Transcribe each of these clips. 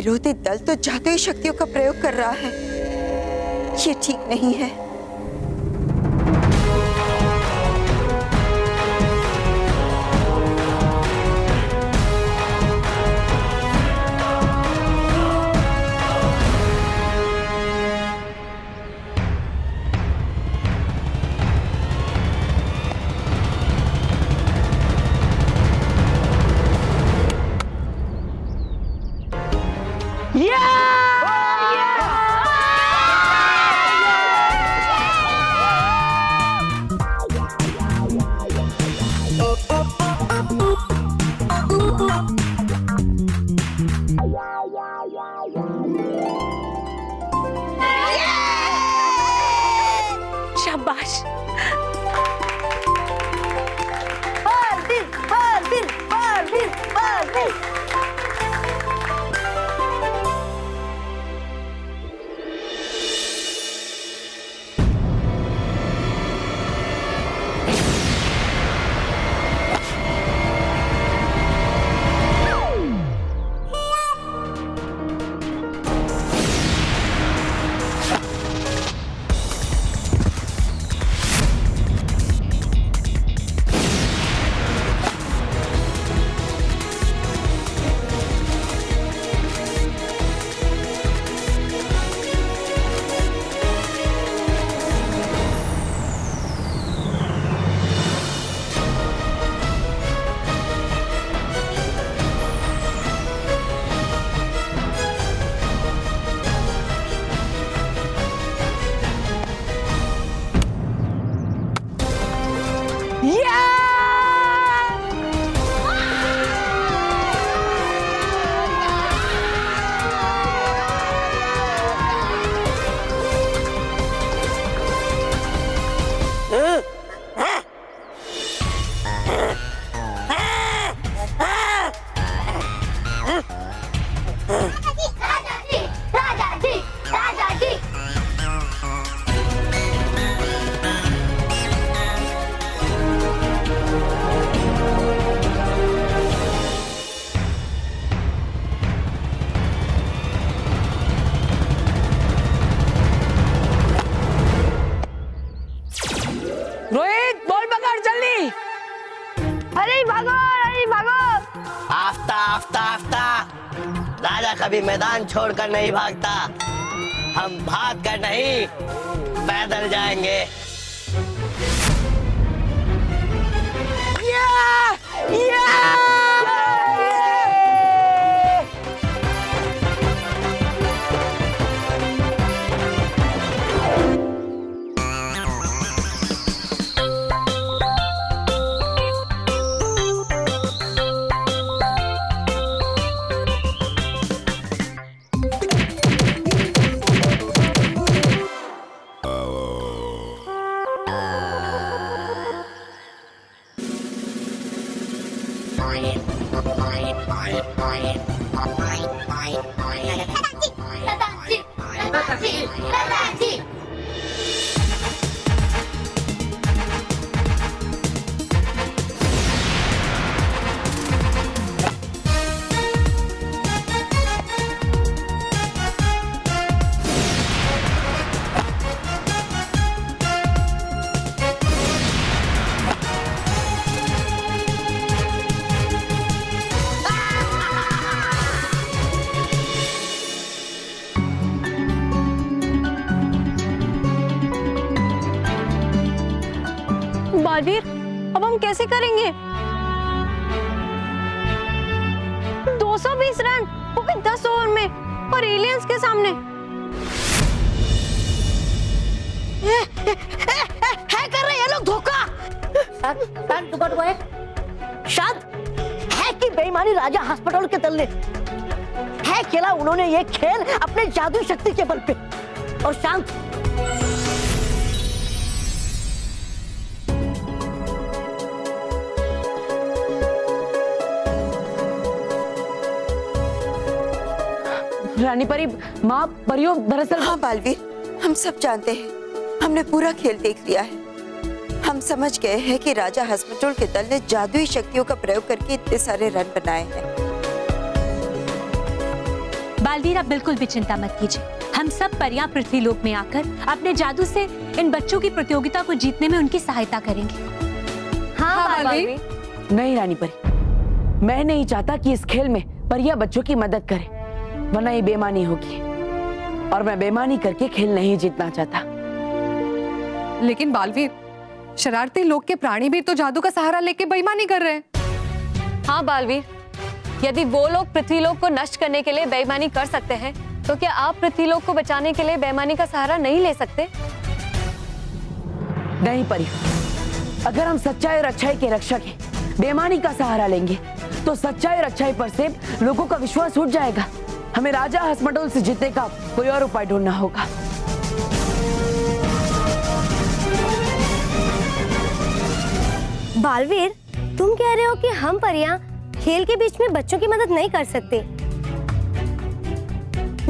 विरोधी दल तो जादुई शक्तियों का प्रयोग कर रहा है। ये ठीक नहीं है। शाबाश। रोहित बॉल पकड़ जल्दी। अरे भागो, अरे भागो। आफ्ता आफ्ता आफ्ता, राजा कभी मैदान छोड़कर नहीं भागता। हम भाग कर नहीं, पैदल जाएंगे। बालवीर, अब हम कैसे करेंगे? 220 रन, वो भी 10 ओवर में, और एलियंस के सामने। है कर रहे ये लोग धोखा। शांत है कि बेईमानी राजा हॉस्पिटल के दल ने है खेला। उन्होंने ये खेल अपने जादुई शक्ति के बल पे। और शांत, रानी परी, माँ परियों दरअसल। हाँ बालवीर, हम सब जानते हैं। हमने पूरा खेल देख लिया है। हम समझ गए हैं कि राजा हॉस्पिटल के दल ने जादुई शक्तियों का प्रयोग करके इतने सारे रन बनाए हैं। बालवीर, आप बिल्कुल भी चिंता मत कीजिए। हम सब परियां पृथ्वीलोक में आकर अपने जादू से इन बच्चों की प्रतियोगिता को जीतने में उनकी सहायता करेंगे। हाँ बालवीर। नहीं रानी परी, मैं नहीं चाहता कि इस खेल में परियां बच्चों की मदद करे, वरना ये बेईमानी होगी और मैं बेईमानी करके खेल नहीं जीतना चाहता। लेकिन बालवीर, शरारती लोग के प्राणी भी तो जादू का सहारा लेके बेईमानी कर रहे हैं। हाँ बालवीर, यदि वो लोग पृथ्वीलोक को नष्ट करने के लिए बेईमानी कर सकते हैं, तो क्या आप पृथ्वीलोक को बचाने के लिए बेईमानी का सहारा नहीं ले सकते? नहीं परी, अगर हम सच्चाई और अच्छाई के रक्षक हैं, बेईमानी का सहारा लेंगे तो सच्चाई और अच्छाई पर से लोगों का विश्वास उठ जाएगा। हमें राजा हसमंडल से जीतने का कोई और उपाय ढूंढना होगा। बालवीर, तुम कह रहे हो कि हम परियां खेल के बीच में बच्चों की मदद नहीं कर सकते,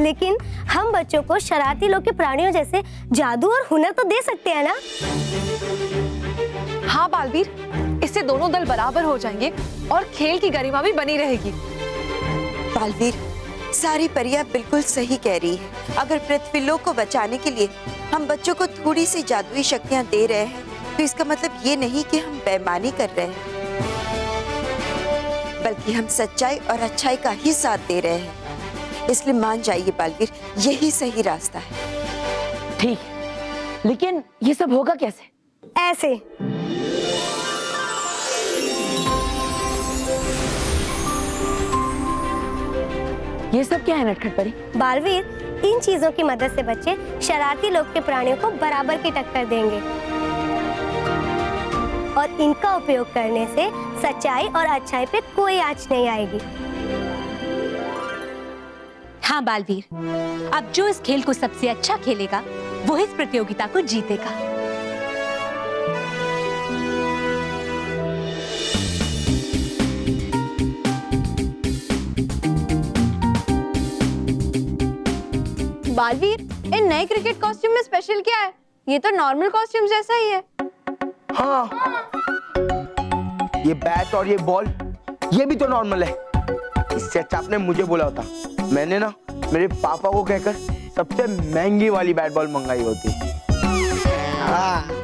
लेकिन हम बच्चों को शरारती लोग के प्राणियों जैसे जादू और हुनर तो दे सकते हैं ना? हाँ बालवीर, इससे दोनों दल बराबर हो जाएंगे और खेल की गरिमा भी बनी रहेगी। बालवीर, सारी परियां बिल्कुल सही कह रही है। अगर पृथ्वीलोक को बचाने के लिए हम बच्चों को थोड़ी सी जादुई शक्तियां दे रहे हैं, तो इसका मतलब ये नहीं कि हम बेईमानी कर रहे हैं, बल्कि हम सच्चाई और अच्छाई का ही साथ दे रहे हैं। इसलिए मान जाइए बालवीर, यही सही रास्ता है। ठीक, लेकिन ये सब होगा कैसे? ऐसे। ये सब क्या है नटखट परी? बालवीर, इन चीजों की मदद से बच्चे शरारती लोग के प्राणियों को बराबर की टक्कर देंगे और इनका उपयोग करने से सच्चाई और अच्छाई पे कोई आंच नहीं आएगी। हाँ बालवीर, अब जो इस खेल को सबसे अच्छा खेलेगा वो इस प्रतियोगिता को जीतेगा। बालवीर, इन नए क्रिकेट कॉस्ट्यूम में स्पेशल क्या है? ये तो नॉर्मल कॉस्ट्यूम जैसा ही है। हाँ, ये बैट और ये बॉल, ये भी तो नॉर्मल है। इससे अच्छा आपने मुझे बोला होता, मैंने ना मेरे पापा को कहकर सबसे महंगी वाली बैट बॉल मंगाई होती। हाँ।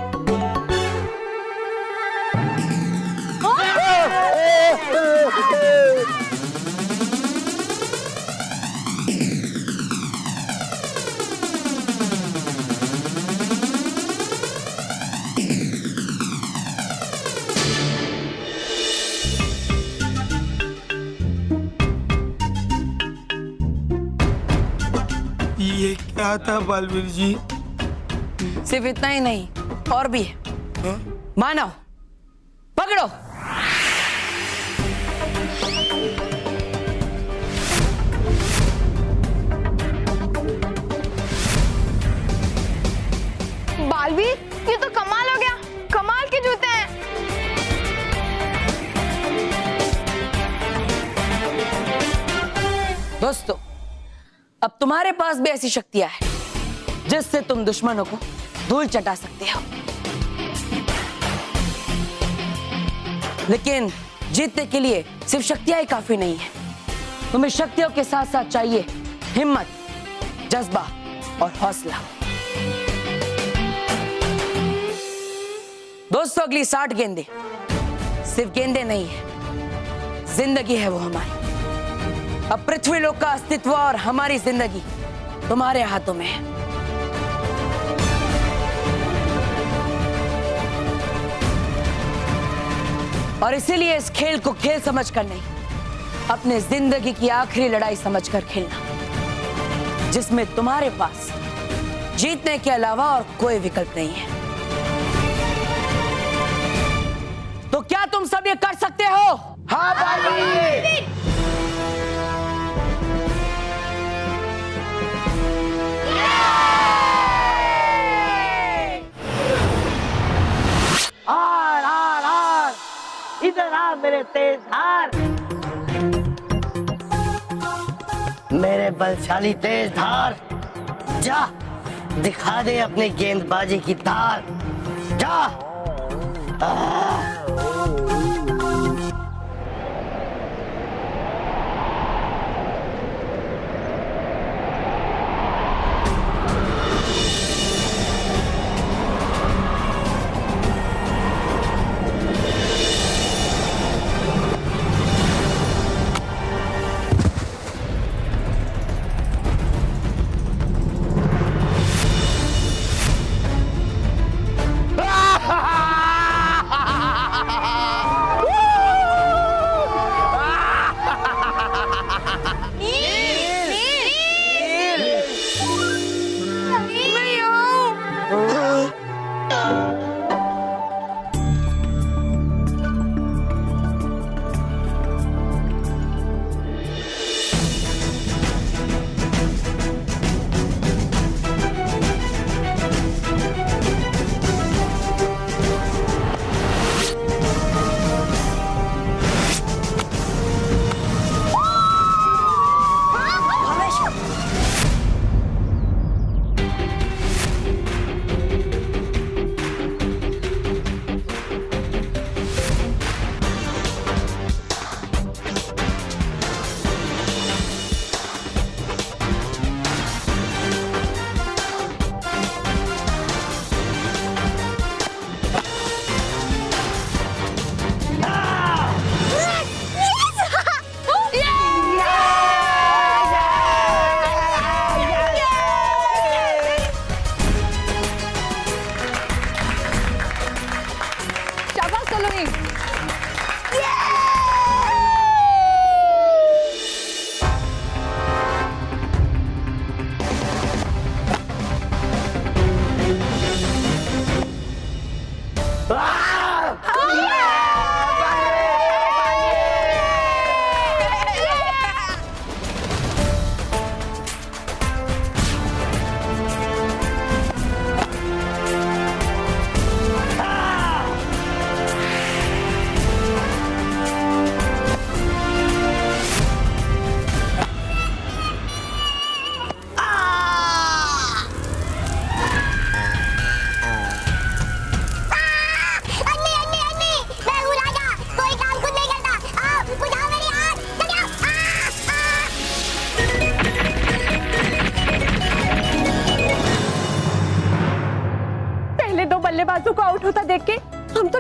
ये क्या था बालवीर जी? सिर्फ इतना ही नहीं, और भी है। मानव, पकड़ो। बालवीर, ये तो कमाल हो गया, कमाल के जूते हैं। दोस्तों, अब तुम्हारे पास भी ऐसी शक्तियां हैं जिससे तुम दुश्मनों को धूल चटा सकते हो, लेकिन जीतने के लिए सिर्फ शक्तियां ही काफी नहीं है। तुम्हें शक्तियों के साथ साथ चाहिए हिम्मत, जज्बा और हौसला। दोस्तों, अगली 60 गेंदें सिर्फ गेंदें नहीं है, जिंदगी है वो हमारी। अब पृथ्वीलोक का अस्तित्व और हमारी जिंदगी तुम्हारे हाथों में है। और इसीलिए इस खेल को खेल समझकर नहीं, अपने जिंदगी की आखिरी लड़ाई समझकर खेलना, जिसमें तुम्हारे पास जीतने के अलावा और कोई विकल्प नहीं है। तो क्या तुम सब ये कर सकते हो? हाँ बालवीर। हार हार हार, इधर आ मेरे तेज हार, मेरे बलशाली तेज धार। जा दिखा दे अपने गेंदबाजी की तार, जा।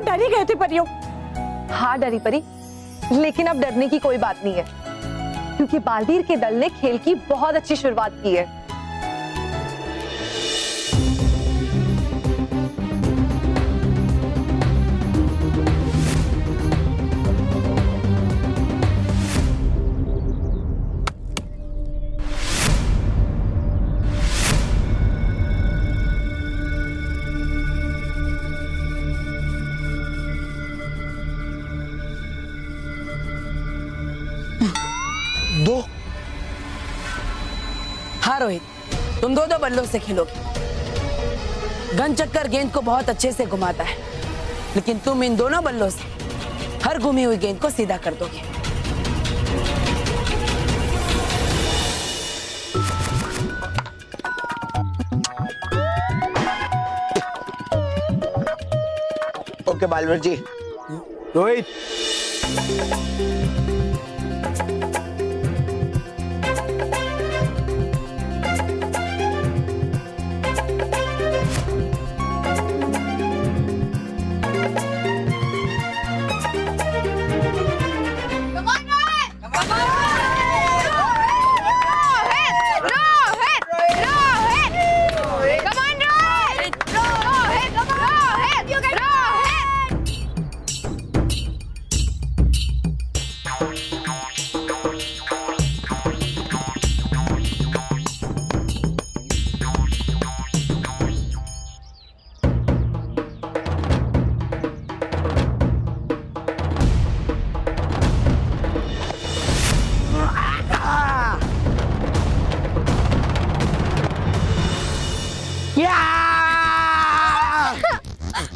डर ही गए थे परियों। हाँ डरी परी, लेकिन अब डरने की कोई बात नहीं है, क्योंकि बालवीर के दल ने खेल की बहुत अच्छी शुरुआत की है। दो। हाँ रोहित, तुम दो दो बल्लों से खेलोगे। गन चक्कर गेंद को बहुत अच्छे से घुमाता है, लेकिन तुम इन दोनों बल्लों से हर घुमी हुई गेंद को सीधा कर दोगे। ओके बालवीर जी। रोहित,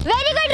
वेरी गुड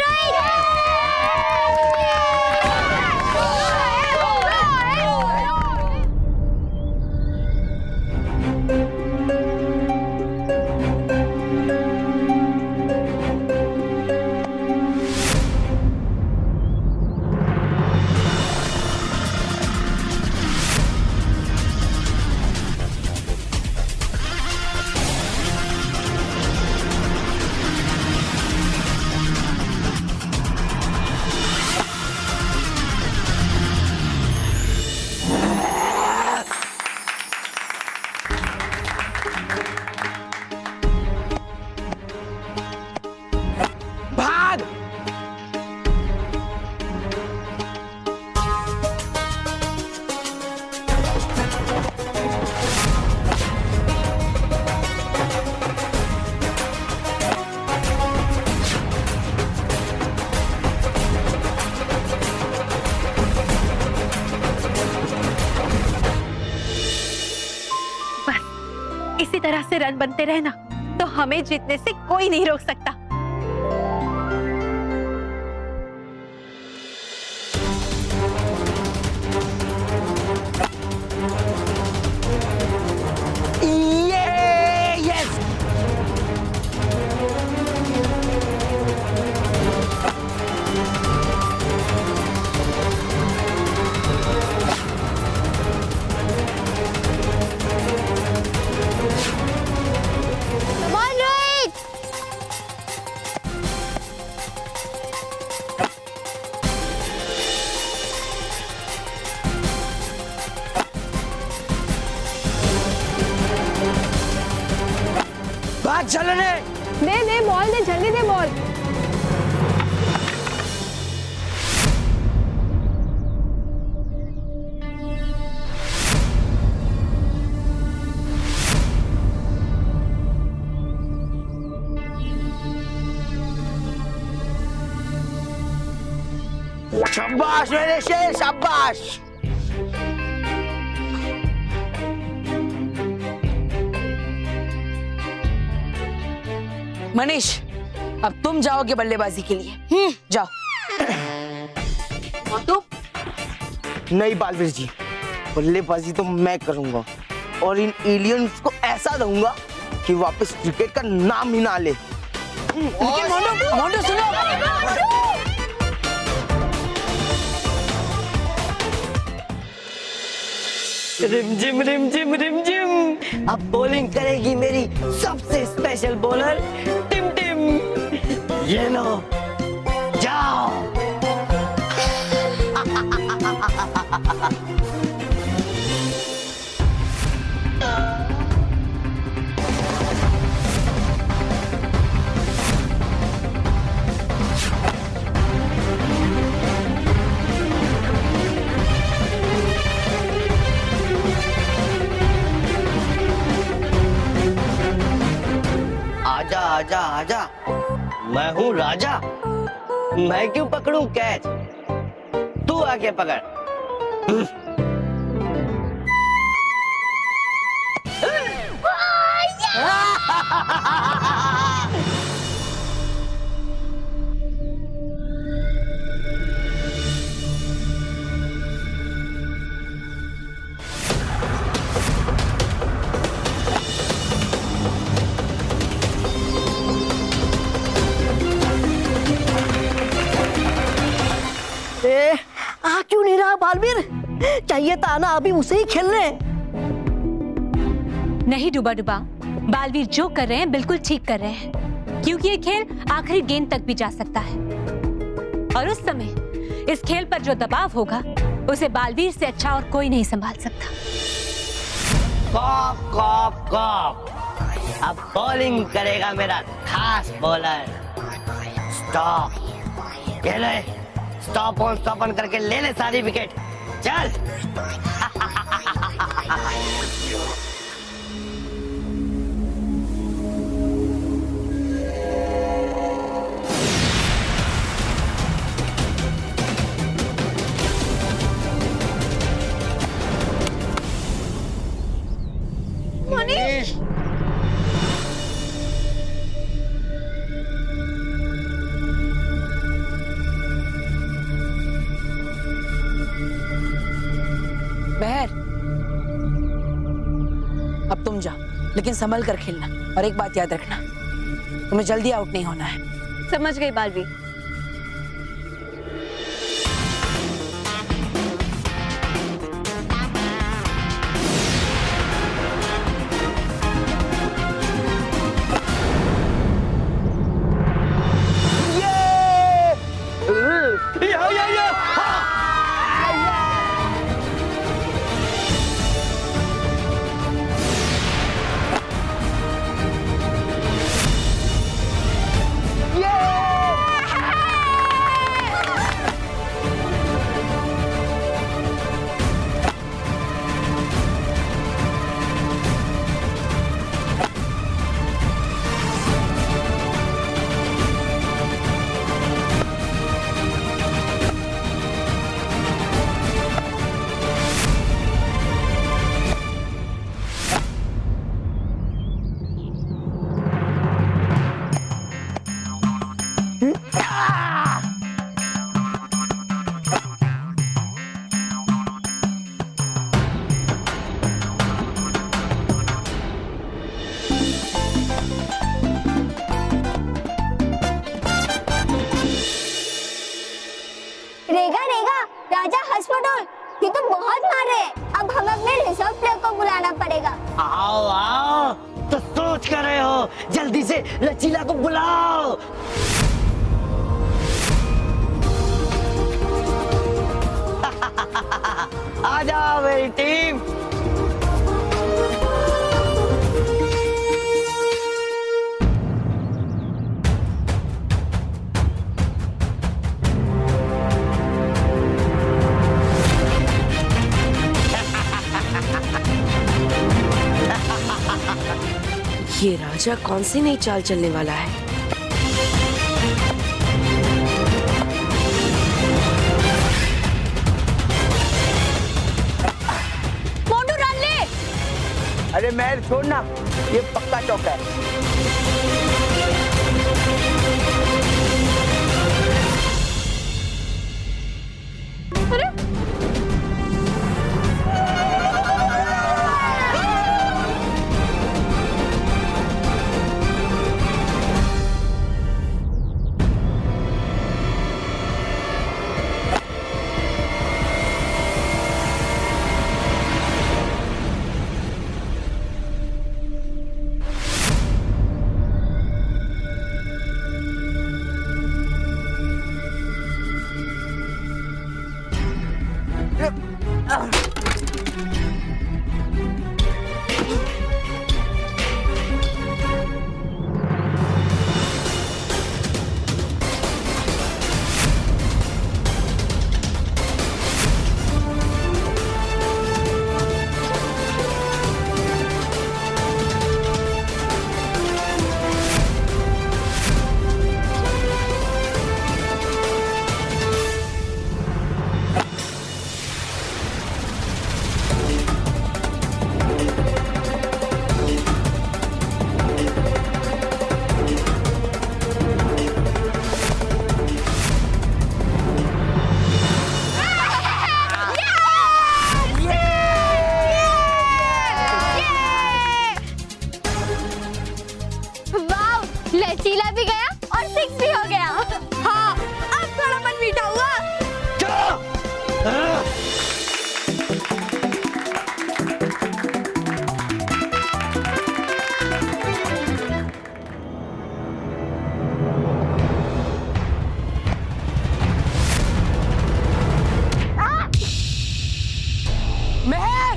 भाग। इसी तरह से रन बनते रहना तो हमें जीतने से कोई नहीं रोक सकता। भाग चलने। दे बॉल दे, जल्दी दे बॉल। शाबाश मेरे शेर, शाबाश। मनीष, अब तुम जाओगे बल्लेबाजी के लिए। जाओ। तो नहीं बालवीर जी, बल्लेबाजी तो मैं करूंगा और इन एलियंस को ऐसा दूंगा कि वापस क्रिकेट का नाम ही ना ले। लेकिन मोंटू सुनो। रिमझिम रिमझिम रिमझिम, अब बॉलिंग करेगी मेरी सबसे स्पेशल बॉलर टिम टिम। ये लो, जाओ। आजा आजा आजा, मैं हूँ राजा। मैं क्यों पकड़ूं कैच, तू आके पकड़। आ क्यों नहीं रहा बालवीर? चाहिए था ना अभी उसे ही खेलने। नहीं डुबा डुबा, बालवीर जो कर रहे हैं बिल्कुल ठीक कर रहे हैं, क्योंकि ये खेल आखिरी गेंद तक भी जा सकता है और उस समय इस खेल पर जो दबाव होगा उसे बालवीर से अच्छा और कोई नहीं संभाल सकता। कॉप कॉप कॉप, अब बॉलिंग करेगा मेरा खास बॉलर। स्टॉप, ये ले, स्टॉप ऑन करके ले ले सारी विकेट। चल। मनीष, बहर, अब तुम जाओ, लेकिन संभल कर खेलना और एक बात याद रखना, तुम्हें जल्दी आउट नहीं होना है। समझ गई बालवीर। रेगा रेगा, राजा हॉस्पिटल, ये तो बहुत मार रहे हैं। अब हमें अपने रिजर्व प्लेयर को बुलाना पड़ेगा। आओ आओ, तो सोच कर रहे हो, जल्दी से लचीला को बुलाओ। आ जाओ मेरी टीम। ये राजा कौन सी नई चाल चलने वाला है? मोटू रन ले। अरे महर छोड़ना, ये पक्का चौका है। वाव, लचीला भी गया और 6 भी हो गया। हाँ, अब थोड़ा मन मीठा हुआ। महर!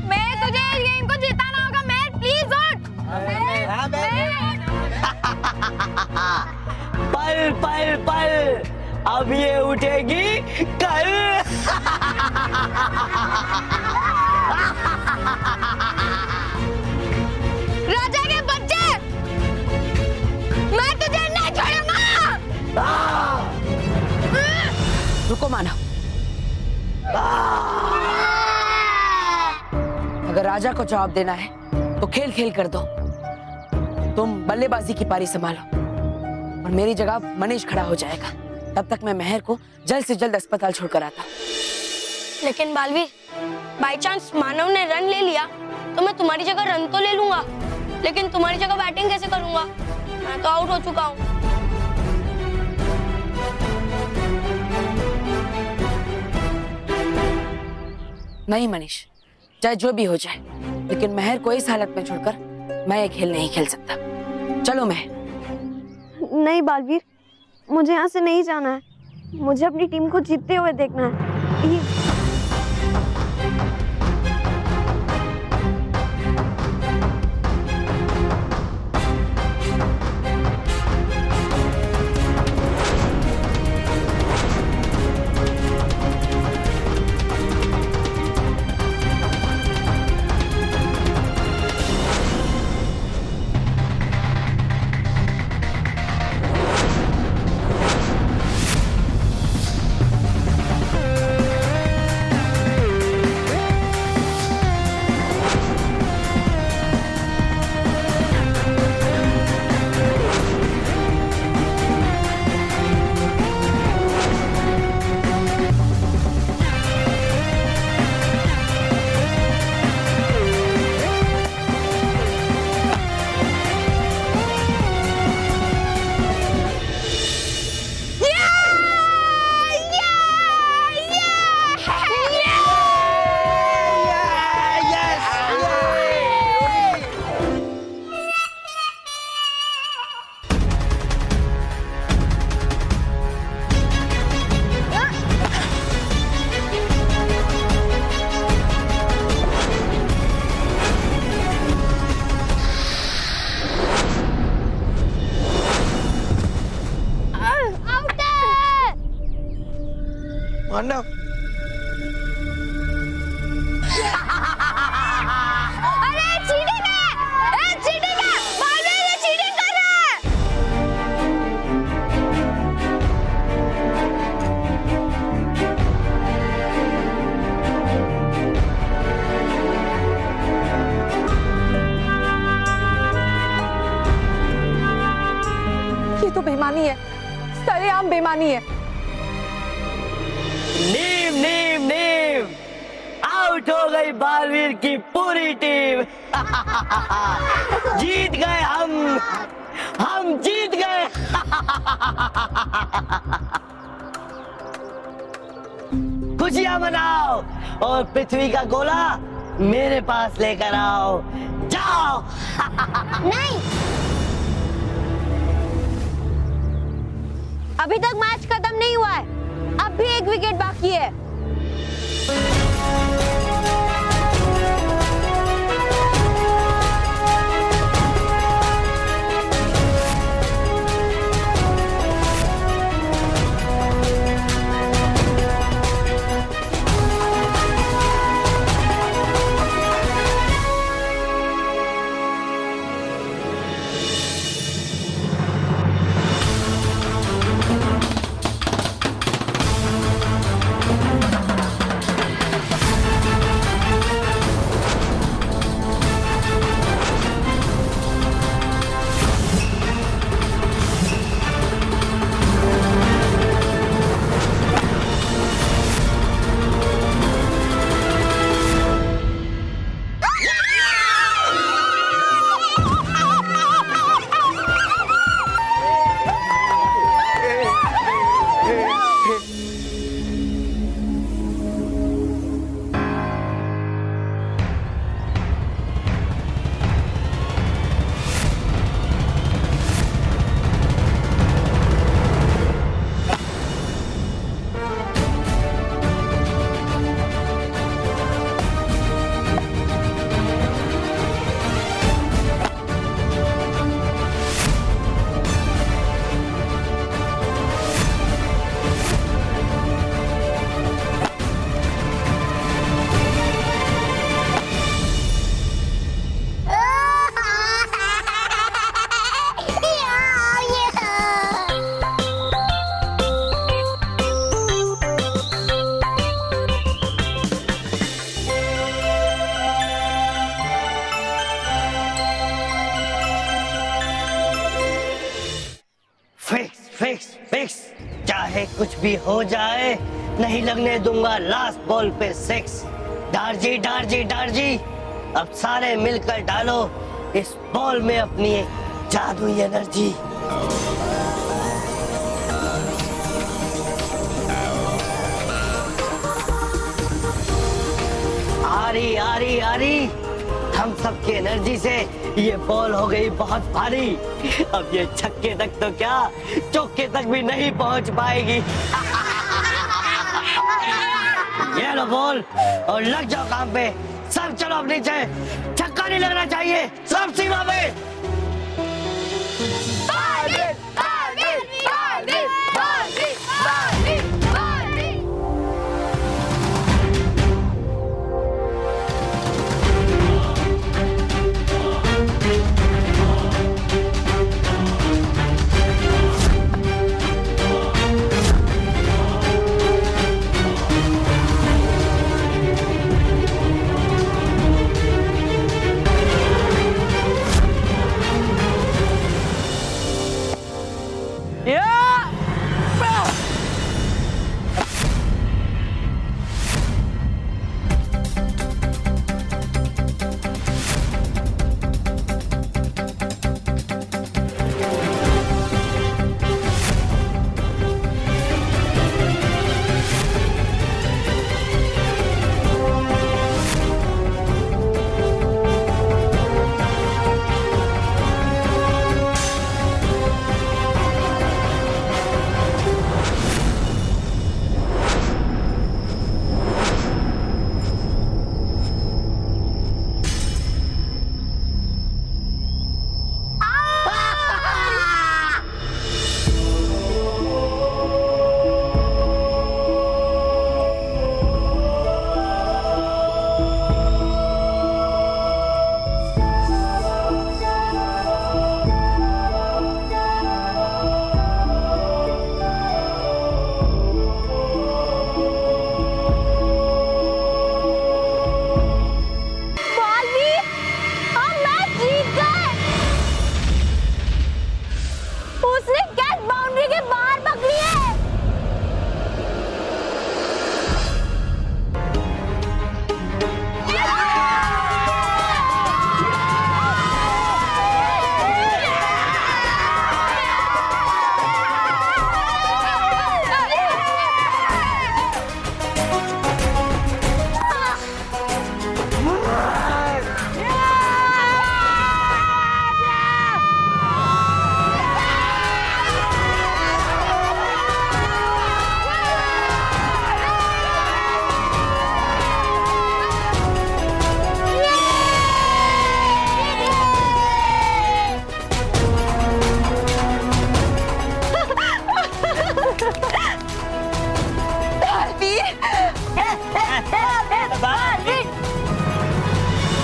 मैं तुझे इस गेम को जिताना होगा। मैं प्लीज उठ। पल पल पल, अब ये उठेगी कल। राजा के बच्चे, मैं तुझे नहीं छोड़ूंगा। रुको मानव, अगर राजा को जवाब देना है तो खेल खेल कर दो। तुम बल्लेबाजी की पारी संभालो और मेरी जगह मनीष खड़ा हो जाएगा। तब तक मैं महर को जल्द से जल्द अस्पताल छोड़कर आता। लेकिन बालवीर, बाय चांस मानव ने रन ले लिया तो मैं तुम्हारी जगह रन तो ले लूंगा, लेकिन तुम्हारी जगह बैटिंग कैसे करूंगा? मैं तो आउट हो चुका हूँ। नहीं मनीष, चाहे जो भी हो जाए, लेकिन महर को इस हालत में छोड़कर मैं ये खेल नहीं खेल सकता। चलो महर। नहीं बालवीर, मुझे यहाँ से नहीं जाना है। मुझे अपनी टीम को जीतते हुए देखना है। मानव, अरे चीटिंग है! चीटिंग है! बालवीर ये चीटिंग कर रहा है! ये तो बेईमानी है, सरेआम बेईमानी है। नीम नीम नीम, आउट आउट हो गई बालवीर की पूरी टीम। जीत गए हम जीत गए। खुशियां मनाओ और पृथ्वी का गोला मेरे पास लेकर आओ। जाओ। नहीं, अभी तक मैच खत्म नहीं हुआ है, अब भी एक विकेट बाकी है। फिक्स चाहे कुछ भी हो जाए, नहीं लगने दूंगा लास्ट बॉल पे 6। डारजी, अब सारे मिलकर डालो इस बॉल में अपनी जादुई एनर्जी। आ रही हम सबकी एनर्जी से ये बॉल हो गई बहुत भारी। अब ये छक्के तक तो क्या, चौके तक भी नहीं पहुंच पाएगी। ये लो बॉल और लग जाओ काम पे। सब चलो अब नीचे, छक्का नहीं लगना चाहिए, सब सीमा पे।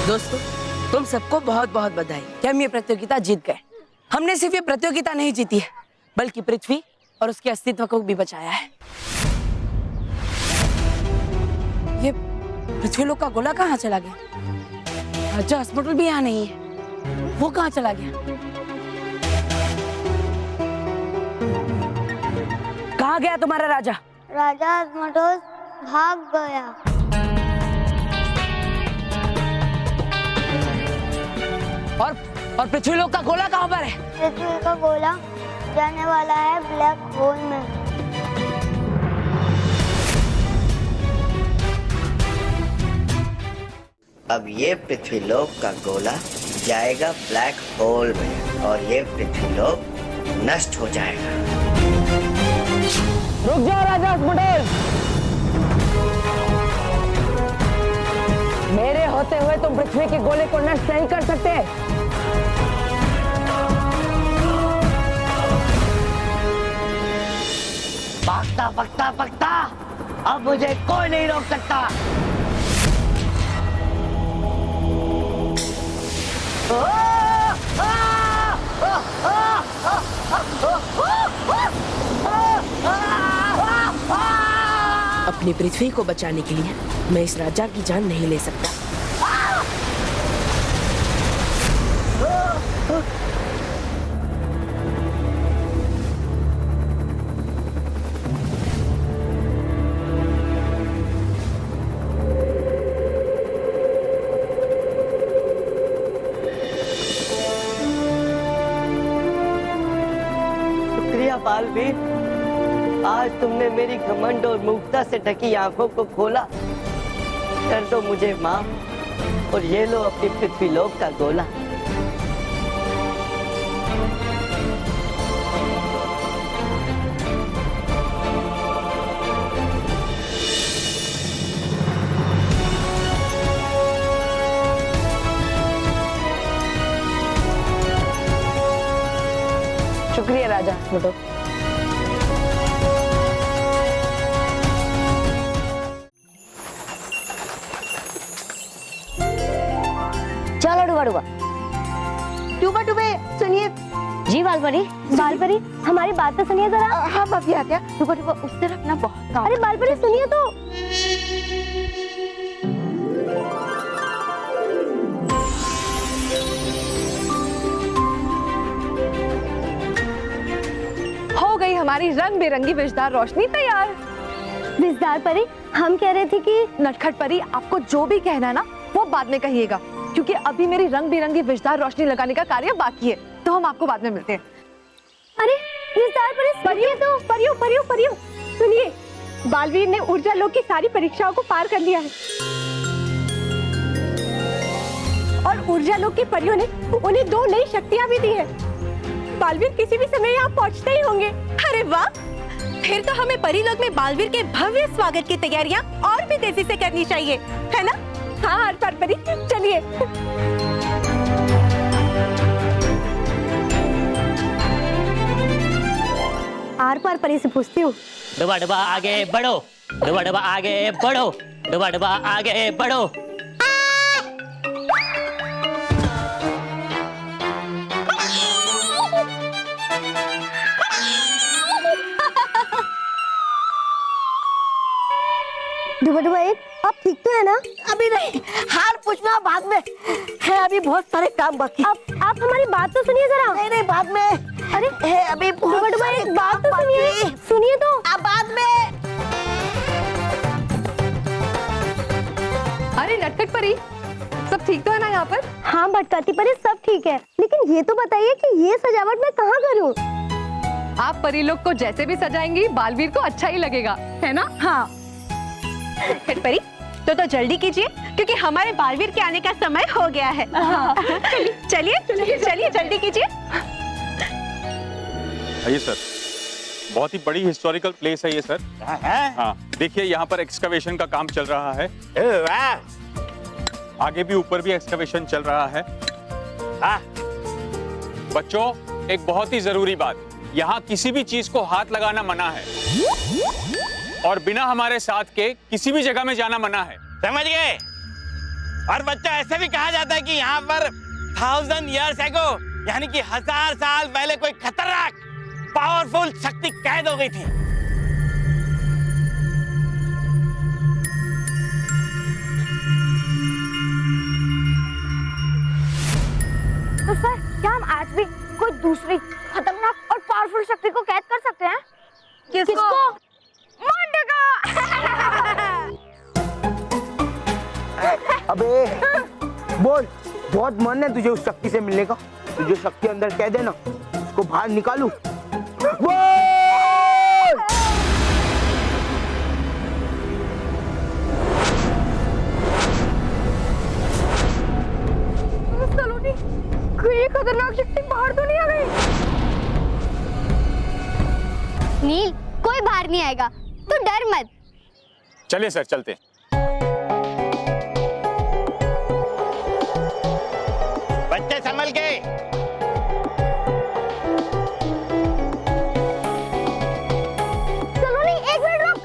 दोस्तों, तुम सबको बहुत बहुत बधाई कि हम ये प्रतियोगिता जीत गए। हमने सिर्फ ये प्रतियोगिता नहीं जीती है, बल्कि पृथ्वी और उसके अस्तित्व को भी बचाया है। ये पृथ्वीलोक का गोला कहाँ चला गया? राजा हॉस्पिटल भी यहाँ नहीं है, वो कहाँ चला गया? कहाँ गया तुम्हारा राजा? राजा मटोस भाग गया। और पृथ्वीलोक का गोला कहाँ पर है? पृथ्वी का गोला जाने वाला है ब्लैक होल में। अब ये पृथ्वीलोक का गोला जाएगा ब्लैक होल में और ये पृथ्वीलोक नष्ट हो जाएगा। रुक जाओ राजा पटेल, मेरे होते हुए तुम पृथ्वी के गोले को नष्ट नहीं कर सकते। भागता भागता भागता, अब मुझे कोई नहीं रोक सकता। अपनी पृथ्वी को बचाने के लिए मैं इस राजा की जान नहीं ले सकता। शुक्रिया बालवीर, आज तुमने मेरी घमंड और मूर्खता से ढकी आंखों को खोला। कर दो मुझे माफ और ये लो अपनी पृथ्वीलोक का गोला। शुक्रिया राजा मोटो। चलो डुबा डुबा डुबा डुबे सुनिए। जी बालपरी, बालपरी हमारी बात तो सुनिए जरा। हाँ भाभी आ गया। डुबा डुबा उस तरफ ना बहुत काम। अरे बालपरी सुनिए तो। हो गई हमारी रंग बिरंगी विषदार रोशनी तैयार। विषदार परी, हम कह रहे थे कि नटखट परी, आपको जो भी कहना है ना वो बाद में कहिएगा, क्योंकि अभी मेरी रंग बिरंगी विषदार रोशनी लगाने का कार्य बाकी है, तो हम आपको बाद में मिलते हैं। अरे विषदार परी सुनिए तो। परियो परियो परियो सुनिए, बालवीर ने ऊर्जा लोक की सारी परीक्षाओं को पार कर लिया है और ऊर्जा लोक की परियों ने उन्हें 2 नई शक्तियां भी दी है। बालवीर किसी भी समय यहाँ पहुँचते ही होंगे। अरे वाह, फिर तो हमें परीलोक में बालवीर के भव्य स्वागत की तैयारियां और भी तेजी से करनी चाहिए, है ना? हाँ आर पार परी, चलिए। आर पार परी से पूछती हूँ। डुबा डुबा आगे बढ़ो, डुबा डुबा आगे बढ़ो, डुबा डुबा आगे बढ़ो। डुबा डुबा एक, आप ठीक तो है ना? अभी नहीं, हार पूछना बाद में है, अभी बहुत सारे काम बाकी। आप हमारी बात तो सुनिए जरा। नहीं नहीं बाद में। अरे है अभी डुबा डुबा एक बात तो सुनिए। सुनिए तो। अब बाद में। अरे नटखट परी, सब ठीक तो है ना यहाँ पर? हाँ भटकाती परी, सब ठीक है, लेकिन ये तो बताइए कि ये सजावट मैं कहाँ करूँ? आप परीलोक को जैसे भी सजाएंगी बालवीर को अच्छा ही लगेगा, है ना? हाँ परी, तो जल्दी कीजिए, क्योंकि हमारे बालवीर के आने का समय हो गया है। चलिए चलिए चलिए जल्दी कीजिए। आइए सर, बहुत ही बड़ी हिस्टोरिकल प्लेस है ये सर। हाँ देखिए, यहाँ पर एक्सकवेशन का काम चल रहा है। आगे भी ऊपर भी एक्सकवेशन चल रहा है। बच्चों, एक बहुत ही जरूरी बात, यहाँ किसी भी चीज को हाथ लगाना मना है और बिना हमारे साथ के किसी भी जगह में जाना मना है। समझ गए? और बच्चा ऐसे भी कहा जाता है कि यहाँ पर 1000 years ago यानी कि 1000 साल पहले कोई खतरनाक पावरफुल शक्ति कैद हो गई थी। तो सर क्या हम आज भी कोई दूसरी खतरनाक और पावरफुल शक्ति को कैद कर सकते हैं? किसको? मोंटे को। अबे बोल, बहुत मन है तुझे उस शक्ति से मिलने का। तुझे शक्ति अंदर कैद है ना, उसको बाहर निकालू। सलोनी, कोई खतरनाक शक्ति बाहर तो नहीं आ गई? नील, कोई बाहर नहीं आएगा, तू डर मत। चलिए सर, चलते हैं। बच्चे संभल के। सलोनी, एक मिनट रुक।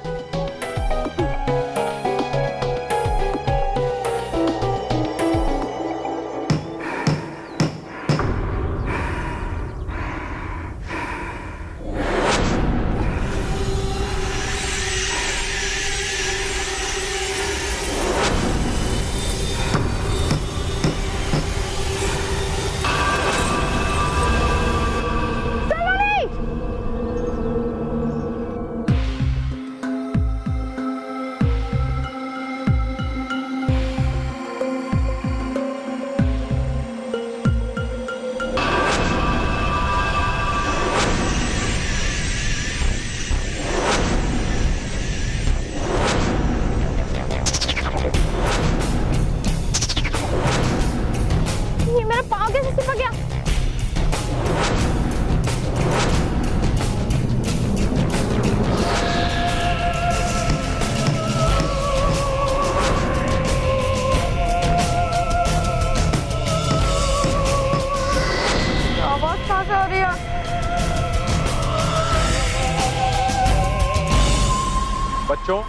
ये मेरा पाँव कैसे चिपक गया? आवाज कहाँ से आ रही है? बच्चों,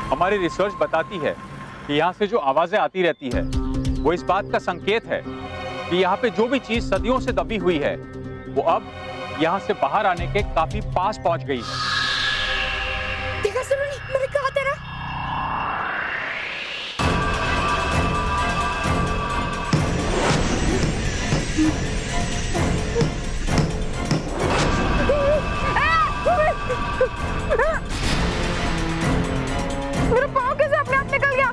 हमारी रिसर्च बताती है कि यहाँ से जो आवाजें आती रहती है वो इस बात का संकेत है कि यहाँ पे जो भी चीज सदियों से दबी हुई है वो अब यहाँ से बाहर आने के काफी पास पहुंच गई है। देखा सलोनी, मैंने कहा था ना। मेरा पाँव कैसे अपने आप निकल गया?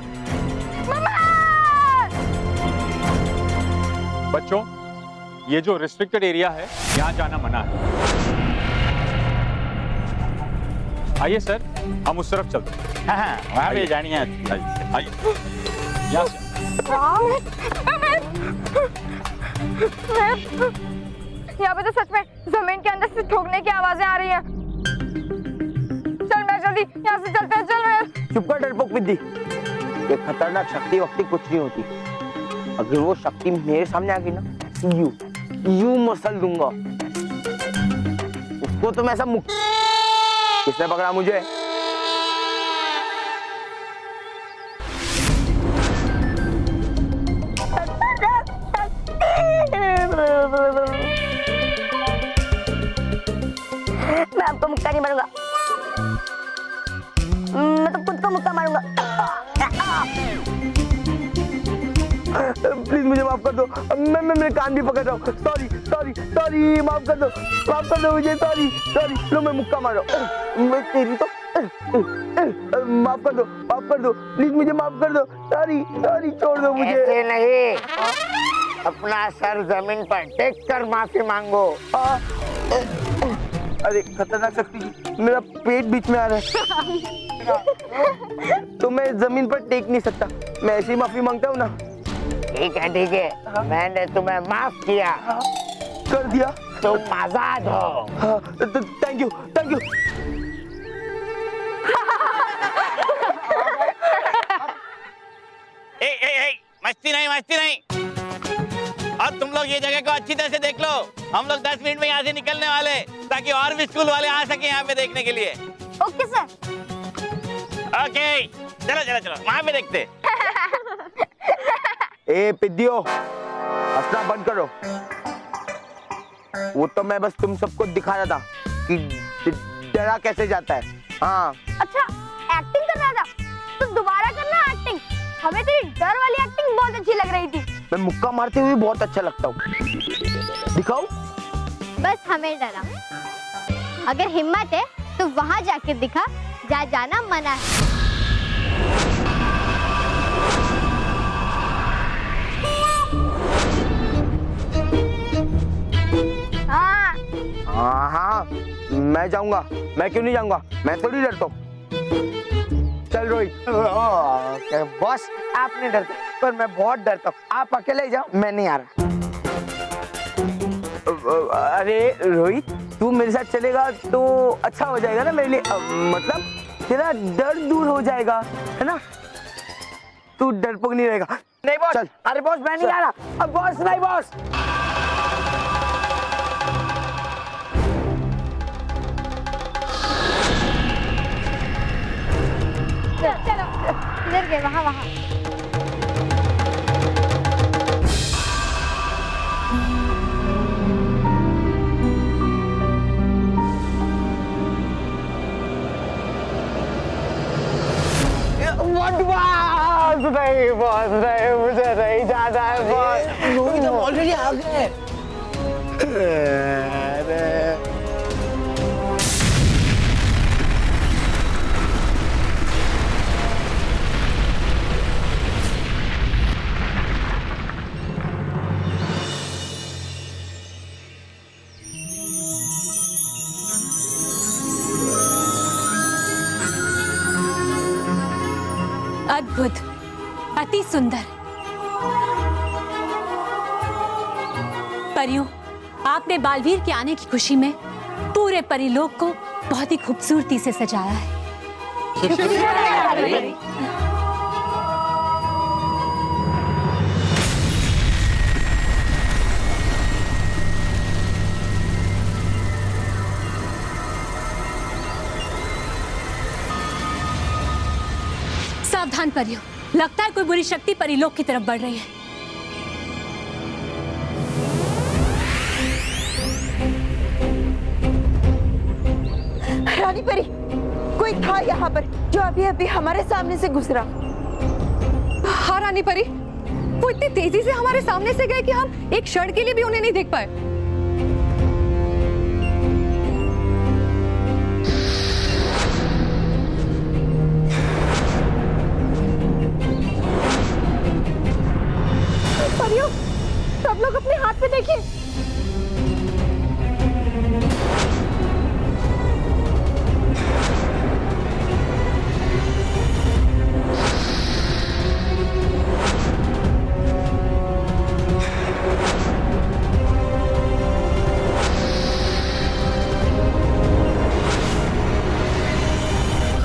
मम्मा! बच्चों, ये जो रिस्ट्रिक्टेड एरिया है यहाँ जाना मना है। आइए सर, हम उस तरफ चलते हैं। हाँ, वहाँ भी जानी है। आइए, यहाँ से। यहाँ पे तो सच में जमीन के अंदर से ठोकने की आवाजें आ रही हैं। चल मैं जल्दी यहाँ से चलते हैं, चल मैं। चुप कर डरपोक विद्दी। ये खतरनाक शक्ति वक्ति कुछ नहीं होती। अगर वो शक्ति मेरे सामने आ गई ना, यूं मसल दूंगा उसको। तो मैं ऐसा मुक्त। किसने पकड़ा मुझे? मैं आपको मुक्का नहीं मारूंगा, मैं तो खुद को मुक्का मारूंगा। प्लीज मुझे माफ कर दो। मैं मेरे कान भी पकड़ रहा हूँ। सॉरी सॉरी सॉरी, माफ कर दो मुझे। Sorry sorry. लो मैं मुक्का मारो। मैं तेरी तो माफ कर दो प्लीज, मुझे माफ कर दो। सॉरी सॉरी, छोड़ दो मुझे। ऐसे नहीं, अपना सर जमीन पर टेक कर माफी मांगो। अरे खतरनाक शक्ति, मेरा पेट बीच में आ रहा है तो मैं जमीन पर टेक नहीं सकता। मैं ऐसी माफी मांगता हूँ ना। ठीक है, मैंने तुम्हें माफ किया। कर दिया? तुम आजाद हो। Thank you. मस्ती नहीं। और तुम लोग ये जगह को अच्छी तरह से देख लो। हम लोग 10 मिनट में यहाँ से निकलने वाले, ताकि और भी स्कूल वाले आ सके यहाँ पे देखने के लिए। Okay sir. ओके, चलो वहाँ पे देखते। ए पिद्दियो, हंसना बंद करो। वो तो मैं बस तुम सबको दिखा रहा था कि डरा कैसे जाता है। हाँ अच्छा एक्टिंग कर रहा था तो दोबारा करना एक्टिंग। हमें तेरी डर वाली एक्टिंग बहुत अच्छी लग रही थी। मैं मुक्का मारते हुए बहुत अच्छा लगता हूँ, दिखाओ। बस हमें डरा, अगर हिम्मत है तो वहाँ जाके दिखा, जा जाना मना है। हाँ हाँ हाँ मैं जाऊंगा, मैं क्यों नहीं जाऊंगा, मैं थोड़ी डरता हूँ। चल रोहित। बॉस आप नहीं डरते पर मैं बहुत डरता हूँ, आप अकेले ही जाओ, मैं नहीं आ रहा। अरे रोहित तू मेरे साथ चलेगा तो अच्छा हो जाएगा ना मेरे लिए, मतलब तेरा डर दूर हो जाएगा, है ना? तू डरपोक नहीं रहेगा। नहीं बॉस। चल। अरे बॉस मैं नहीं आ रहा। अब बॉस नहीं बॉस। चलो इधर गए, वहाँ वहाँ। बॉस नहीं मुझे नहीं जाना है बॉस। रोहित हम ऑलरेडी आ गए। अद्भुत, अति सुंदर। परियों, आपने बालवीर के आने की खुशी में पूरे परीलोक को बहुत ही खूबसूरती से सजाया है। सावधान परियों, लगता है कोई बुरी शक्ति परीलोक की तरफ बढ़ रही है। रानी परी, कोई था यहाँ पर जो अभी अभी हमारे सामने से गुजरा। हाँ रानी परी, वो इतनी तेजी से हमारे सामने से गए कि हम एक क्षण के लिए भी उन्हें नहीं देख पाए। परियों, सब लोग अपने हाथ पे देखिए।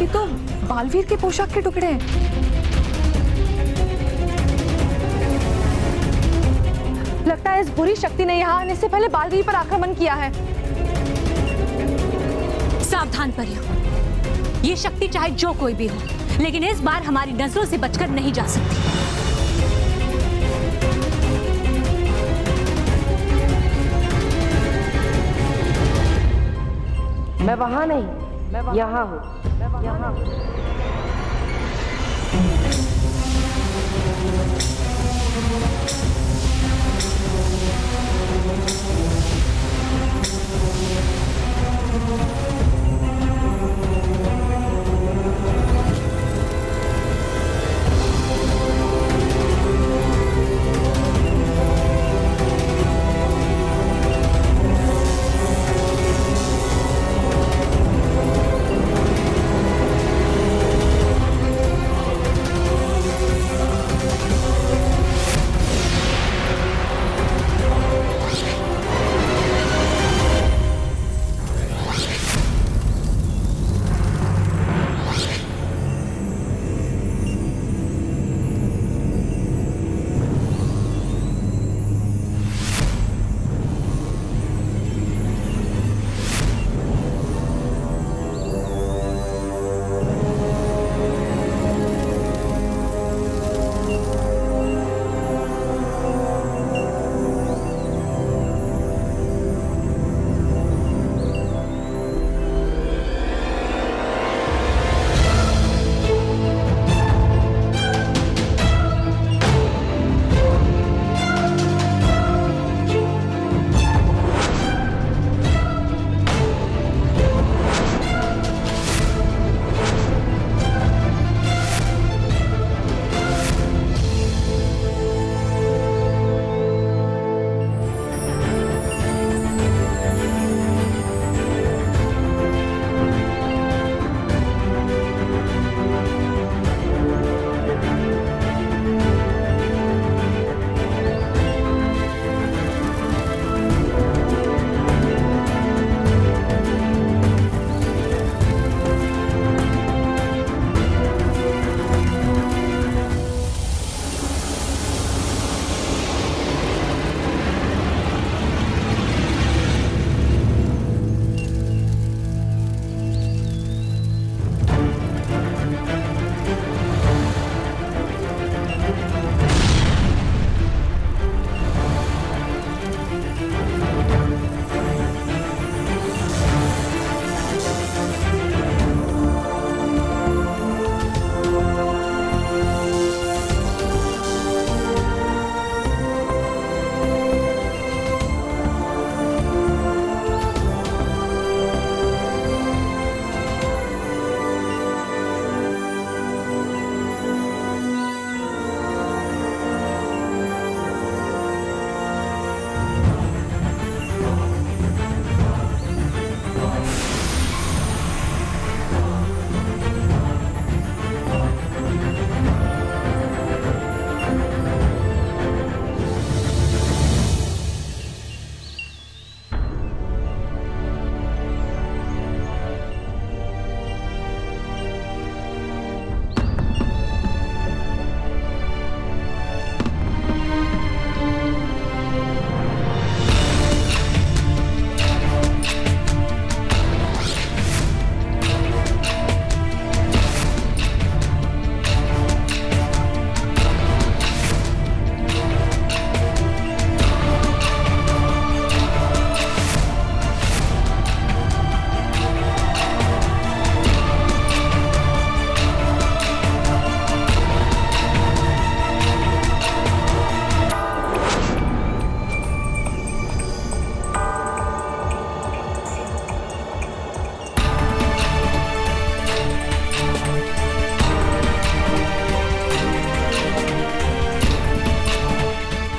ये तो बालवीर के पोशाक के टुकड़े हैं। लगता है इस बुरी शक्ति ने यहाँ आने से पहले बालवीर पर आक्रमण किया है। सावधान परियों, ये शक्ति चाहे जो कोई भी हो, लेकिन इस बार हमारी नजरों से बचकर नहीं जा सकती। मैं वहां नहीं, मैं यहाँ हूँ।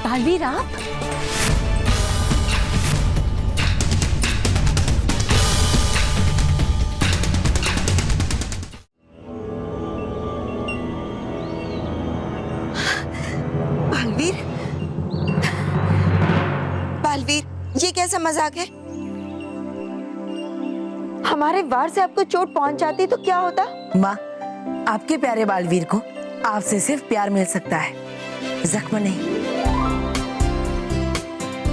बालवीर आप? बालवीर, बालवीर, ये कैसा मजाक है? हमारे वार से आपको चोट पहुंच जाती तो क्या होता? माँ, आपके प्यारे बालवीर को आपसे सिर्फ प्यार मिल सकता है, जख्म नहीं।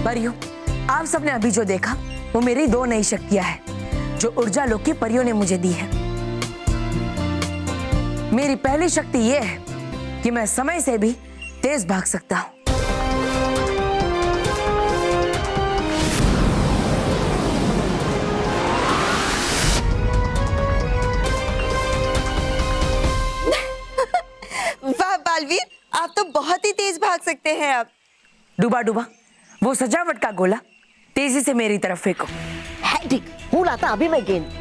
परियों, आप सबने अभी जो देखा वो मेरी 2 नई शक्तियां हैं जो ऊर्जा लोक की परियों ने मुझे दी है। मेरी पहली शक्ति ये है कि मैं समय से भी तेज भाग सकता हूँ। वाह बालवीर, आप तो बहुत ही तेज भाग सकते हैं। आप डूबा डूबा, वो सजावट का गोला तेजी से मेरी तरफ फेंको। है ठीक, हूँ लाता अभी मैं गेंद।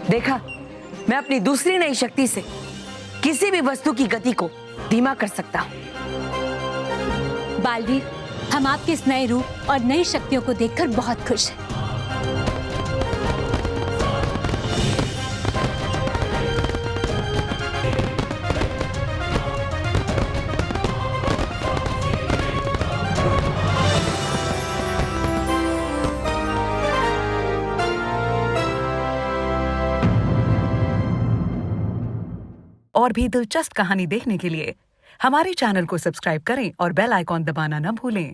देखा, मैं अपनी दूसरी नई शक्ति से किसी भी वस्तु की गति को धीमा कर सकता हूँ। बालवीर, हम आपके इस नए रूप और नई शक्तियों को देखकर बहुत खुश हैं। और भी दिलचस्प कहानी देखने के लिए हमारे चैनल को सब्सक्राइब करें और बेल आइकॉन दबाना न भूलें।